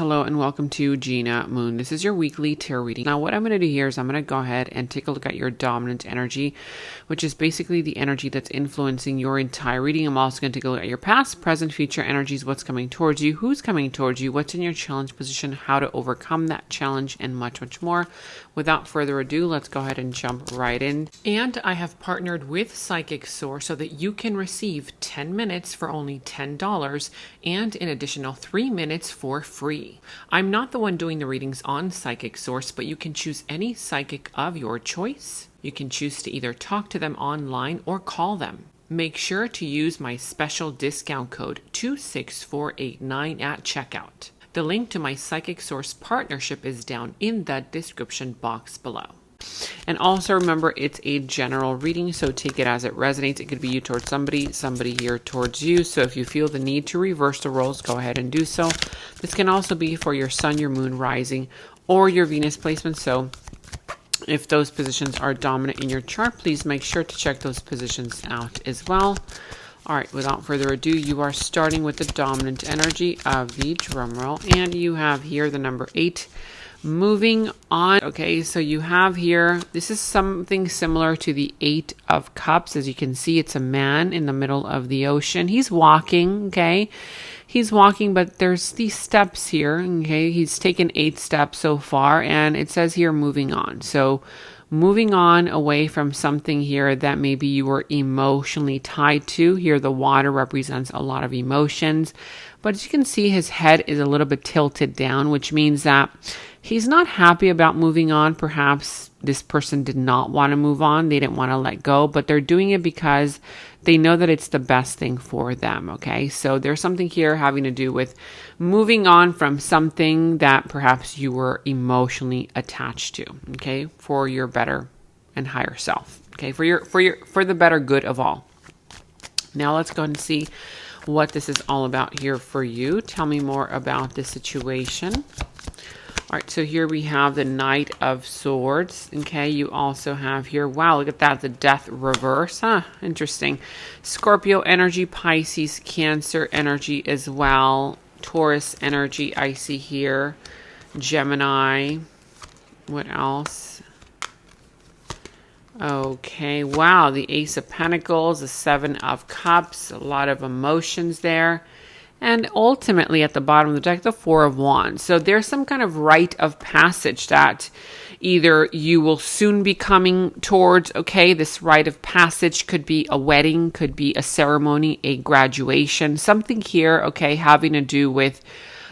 Hello and welcome to Gena Moon. This is your weekly tarot reading. Now what I'm going to do here is I'm going to go ahead and take a look at your dominant energy, which is basically the energy that's influencing your entire reading. I'm also going to take a look at your past, present, future energies, what's coming towards you, who's coming towards you, what's in your challenge position, how to overcome that challenge, and much, much more. Without further ado, let's go ahead and jump right in. And I have partnered with Psychic Source so that you can receive 10 minutes for only $10 and an additional 3 minutes for free. I'm not the one doing the readings on Psychic Source, but you can choose any psychic of your choice. You can choose to either talk to them online or call them. Make sure to use my special discount code 26489 at checkout. The link to my Psychic Source partnership is down in the description box below. And also remember, it's a general reading, so take it as it resonates. It could be you towards somebody, somebody here towards you. So if you feel the need to reverse the roles, go ahead and do so. This can also be for your sun, your moon, rising, or your Venus placement. So if those positions are dominant in your chart, please make sure to check those positions out as well. All right, without further ado, you are starting with the dominant energy of the drum roll, and you have here the number 8. Moving on. Okay, so you have here, this is something similar to the 8 of Cups. As you can see, it's a man in the middle of the ocean. He's walking, okay? He's walking, but there's these steps here, okay? He's taken 8 steps so far, and it says here, moving on. So moving on away from something here that maybe you were emotionally tied to. Here, the water represents a lot of emotions. But as you can see, his head is a little bit tilted down, which means that he's not happy about moving on. Perhaps this person did not want to move on. They didn't want to let go, but they're doing it because they know that it's the best thing for them. Okay, so there's something here having to do with moving on from something that perhaps you were emotionally attached to. Okay, for your better and higher self. Okay, for the better good of all. Now let's go and see what this is all about here for you. Tell me more about the situation. All right, so here we have the Knight of Swords. Okay, you also have here, wow, look at that, the Death reverse. Interesting. Scorpio energy, Pisces, Cancer energy as well. Taurus energy, I see here. Gemini. What else? Okay, wow, the Ace of Pentacles, the 7 of Cups, a lot of emotions there. And ultimately at the bottom of the deck, the 4 of Wands. So there's some kind of rite of passage that either you will soon be coming towards. Okay, this rite of passage could be a wedding, could be a ceremony, a graduation, something here, okay, having to do with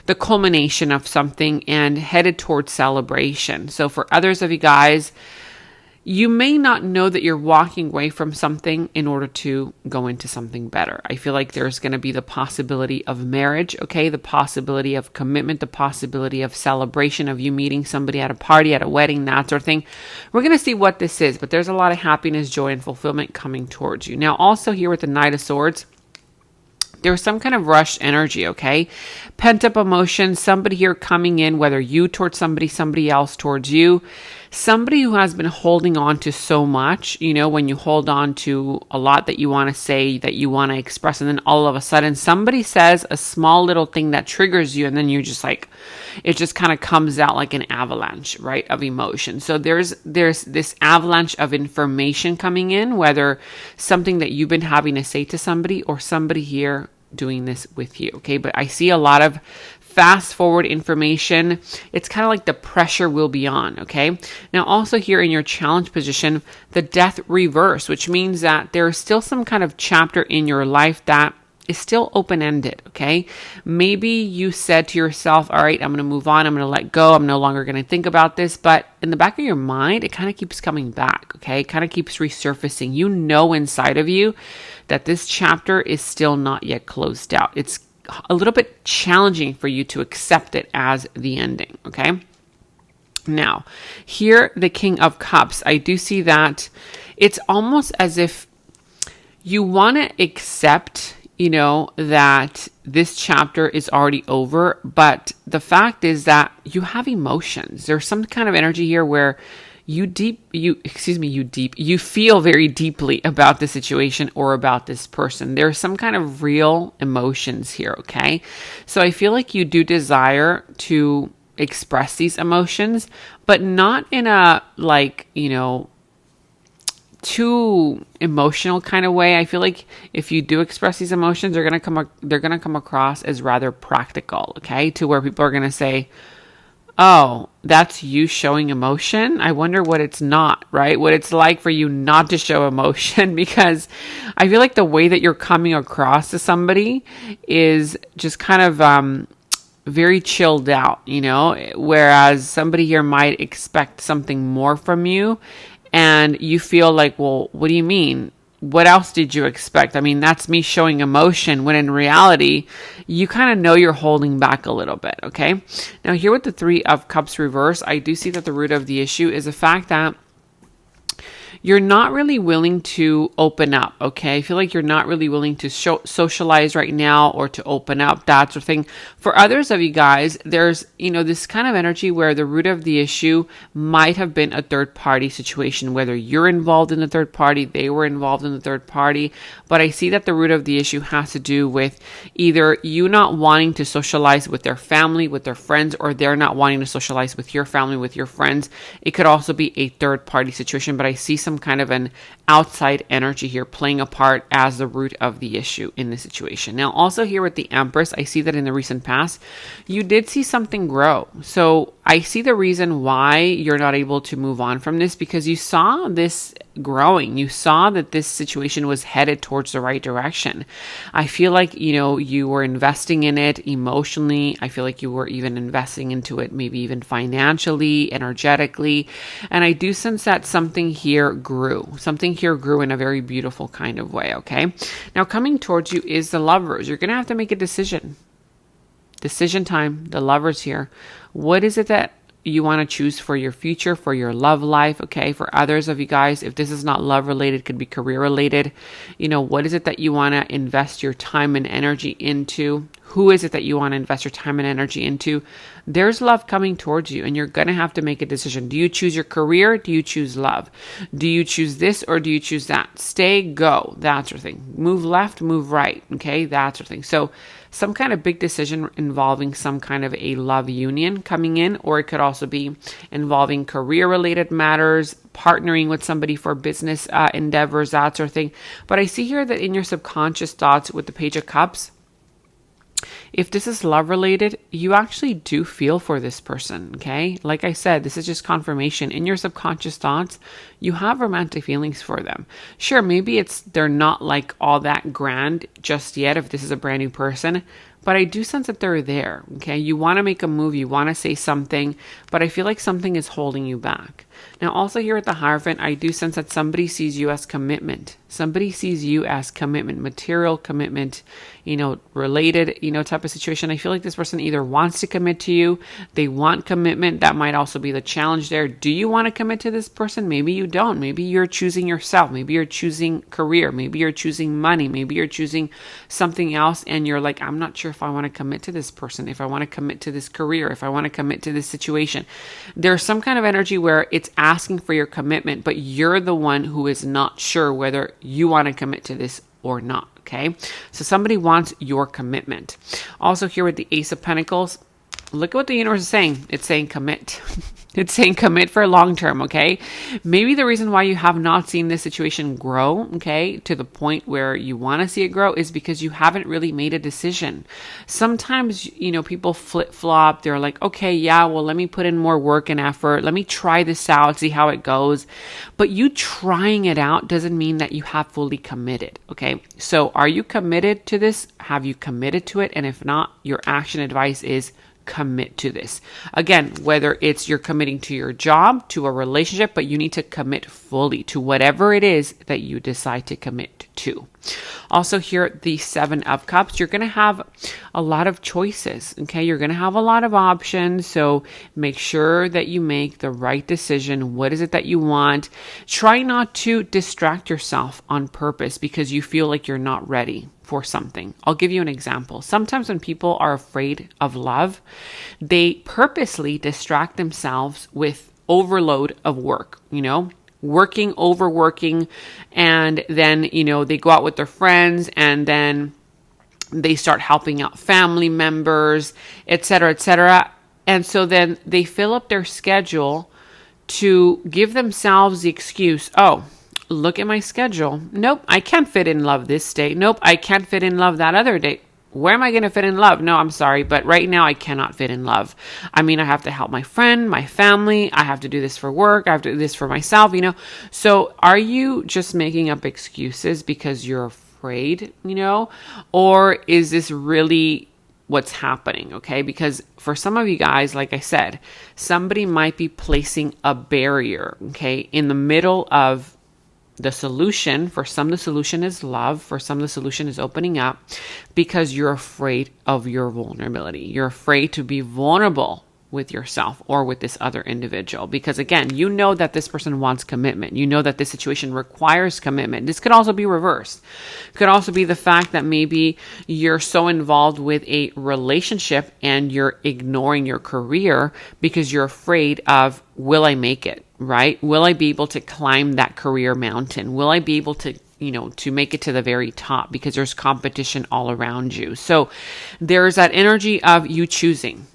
the culmination of something and headed towards celebration. So for others of you guys, you may not know that you're walking away from something in order to go into something better. I feel like there's going to be the possibility of marriage, okay? The possibility of commitment, the possibility of celebration, of you meeting somebody at a party, at a wedding, that sort of thing. We're going to see what this is, but there's a lot of happiness, joy, and fulfillment coming towards you. Now, also here with the Knight of Swords, there's some kind of rushed energy, okay? Pent up emotion, somebody here coming in, whether you towards somebody, somebody else towards you. Somebody who has been holding on to so much, you know, when you hold on to a lot that you want to say, that you want to express, and then all of a sudden somebody says a small little thing that triggers you, and then you're just like, it just kind of comes out like an avalanche, right, of emotion. So there's this avalanche of information coming in, whether something that you've been having to say to somebody or somebody here doing this with you, okay? But I see a lot of fast forward information. It's kind of like the pressure will be on, okay? Now also here in your challenge position, the Death reverse, which means that there is still some kind of chapter in your life that is still open-ended, okay? Maybe you said to yourself, all right, I'm going to move on. I'm going to let go. I'm no longer going to think about this. But in the back of your mind, it kind of keeps coming back, okay? It kind of keeps resurfacing. You know inside of you that this chapter is still not yet closed out. It's a little bit challenging for you to accept it as the ending, okay? Now, here, the King of Cups, I do see that it's almost as if you want to accept, you know, that this chapter is already over, but the fact is that you have emotions. There's some kind of energy here where you feel very deeply about the situation or about this person. There's some kind of real emotions here, okay? So I feel like you do desire to express these emotions, but not in a too emotional kind of way. I feel like if you do express these emotions, they're going to come across as rather practical, okay? To where people are going to say, "Oh, that's you showing emotion. I wonder what it's not," right? What it's like for you not to show emotion, because I feel like the way that you're coming across to somebody is just kind of very chilled out, whereas somebody here might expect something more from you, and you feel like, well, what do you mean? What else did you expect? I mean, that's me showing emotion, when in reality, you kind of know you're holding back a little bit, okay? Now, here with the Three of Cups reverse, I do see that the root of the issue is the fact that you're not really willing to open up, okay? I feel like you're not really willing to socialize right now, or to open up, that sort of thing. For others of you guys, there's, this kind of energy where the root of the issue might have been a third party situation, whether you're involved in the third party, they were involved in the third party. But I see that the root of the issue has to do with either you not wanting to socialize with their family, with their friends, or they're not wanting to socialize with your family, with your friends. It could also be a third party situation, but I see some kind of an outside energy here playing a part as the root of the issue in this situation. Now, also here with the Empress, I see that in the recent past, you did see something grow. So I see the reason why you're not able to move on from this, because you saw this growing. You saw that this situation was headed towards the right direction. I feel like, you were investing in it emotionally. I feel like you were even investing into it, maybe even financially, energetically. And I do sense that something here grew. Something here grew in a very beautiful kind of way, okay? Now, coming towards you is the Lovers. You're going to have to make a decision. Decision time. The Lovers here. What is it that you want to choose for your future, for your love life? Okay. For others of you guys, if this is not love related, could be career related. What is it that you want to invest your time and energy into? Who is it that you want to invest your time and energy into? There's love coming towards you, and you're going to have to make a decision. Do you choose your career? Do you choose love? Do you choose this or do you choose that? Stay, go, that sort of thing. Move left, move right. Okay. That sort of thing. So some kind of big decision involving some kind of a love union coming in, or it could also be involving career-related matters, partnering with somebody for business endeavors, that sort of thing. But I see here that in your subconscious thoughts with the Page of Cups, if this is love related, you actually do feel for this person, okay? Like I said, this is just confirmation. In your subconscious thoughts, you have romantic feelings for them. Sure, maybe they're not like all that grand just yet if this is a brand new person, but I do sense that they're there, okay? You want to make a move, you want to say something, but I feel like something is holding you back. Now, also here at the Hierophant, I do sense that somebody sees you as commitment. Somebody sees you as commitment, material commitment, related, type of situation. I feel like this person either wants to commit to you, they want commitment. That might also be the challenge there. Do you want to commit to this person? Maybe you don't. Maybe you're choosing yourself. Maybe you're choosing career. Maybe you're choosing money. Maybe you're choosing something else, and you're like, I'm not sure if I want to commit to this person, if I want to commit to this career, if I want to commit to this situation. There's some kind of energy where it's asking for your commitment, but you're the one who is not sure whether you want to commit to this or not. Okay. So somebody wants your commitment. Also here with the Ace of Pentacles, look at what the universe is saying. It's saying commit. It's saying commit for long term, okay? Maybe the reason why you have not seen this situation grow, okay, to the point where you want to see it grow is because you haven't really made a decision. Sometimes, people flip-flop. They're like, okay, yeah, well, let me put in more work and effort. Let me try this out, see how it goes. But you trying it out doesn't mean that you have fully committed, okay? So are you committed to this? Have you committed to it? And if not, your action advice is commit to this. Again, whether it's you're committing to your job, to a relationship, but you need to commit fully to whatever it is that you decide to commit to. Also here, the Seven of Cups, you're going to have a lot of choices, okay? You're going to have a lot of options, so make sure that you make the right decision. What is it that you want? Try not to distract yourself on purpose because you feel like you're not ready for something. I'll give you an example. Sometimes when people are afraid of love, they purposely distract themselves with overload of work, working, overworking. And then, they go out with their friends and then they start helping out family members, et cetera, et cetera. And so then they fill up their schedule to give themselves the excuse, oh, look at my schedule. Nope, I can't fit in love this day. Nope, I can't fit in love that other day. Where am I going to fit in love? No, I'm sorry, but right now I cannot fit in love. I mean, I have to help my friend, my family. I have to do this for work. I have to do this for myself, So are you just making up excuses because you're afraid, or is this really what's happening? Okay. Because for some of you guys, like I said, somebody might be placing a barrier, okay, in the middle of the solution. For some, the solution is love. For some, the solution is opening up because you're afraid of your vulnerability. You're afraid to be vulnerable with yourself or with this other individual. Because again, you know that this person wants commitment. You know that this situation requires commitment. This could also be reversed. It could also be the fact that maybe you're so involved with a relationship and you're ignoring your career because you're afraid of, will I make it? Right? Will I be able to climb that career mountain? Will I be able to, to make it to the very top, because there's competition all around you. So there's that energy of you choosing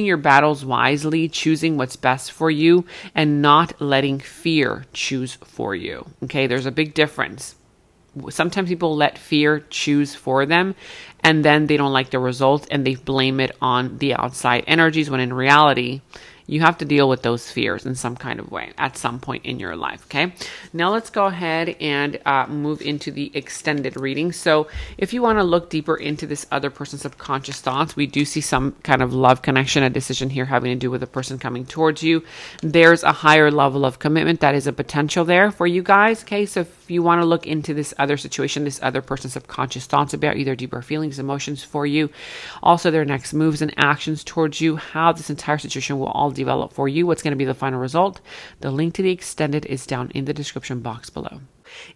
your battles wisely, choosing what's best for you, and not letting fear choose for you. Okay. There's a big difference. Sometimes people let fear choose for them and then they don't like the results and they blame it on the outside energies, when in reality, you have to deal with those fears in some kind of way at some point in your life. Okay. Now let's go ahead and move into the extended reading. So if you want to look deeper into this other person's subconscious thoughts, we do see some kind of love connection, a decision here having to do with a person coming towards you. There's a higher level of commitment that is a potential there for you guys. Okay. So if you want to look into this other situation, this other person's subconscious thoughts about you, their deeper feelings, emotions for you, also their next moves and actions towards you, how this entire situation will all develop for you, what's going to be the final result. The link to the extended is down in the description box below.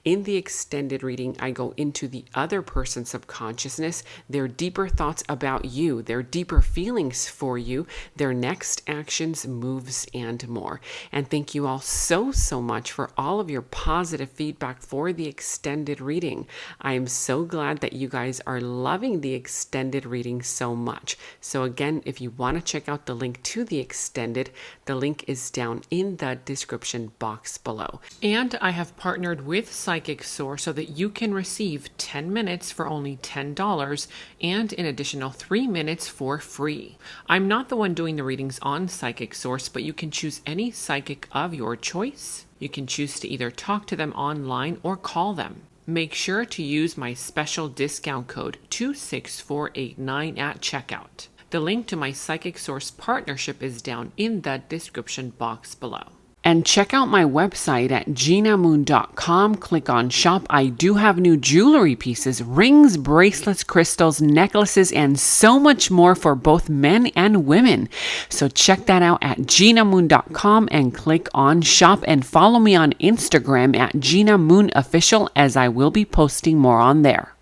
In the extended reading, I go into the other person's subconsciousness, their deeper thoughts about you, their deeper feelings for you, their next actions, moves, and more. And thank you all so much for all of your positive feedback for the extended reading. I am so glad that you guys are loving the extended reading so much. So again, if you want to check out the link to the extended, the link is down in the description box below. And I have partnered with Psychic Source so that you can receive 10 minutes for only $10 and an additional 3 minutes for free. I'm not the one doing the readings on Psychic Source, but you can choose any psychic of your choice. You can choose to either talk to them online or call them. Make sure to use my special discount code 26489 at checkout. The link to my Psychic Source partnership is down in the description box below. And check out my website at genamoon.com. Click on shop. I do have new jewelry pieces, rings, bracelets, crystals, necklaces, and so much more for both men and women. So check that out at genamoon.com and click on shop, and follow me on Instagram at Gena Moon Official, as I will be posting more on there.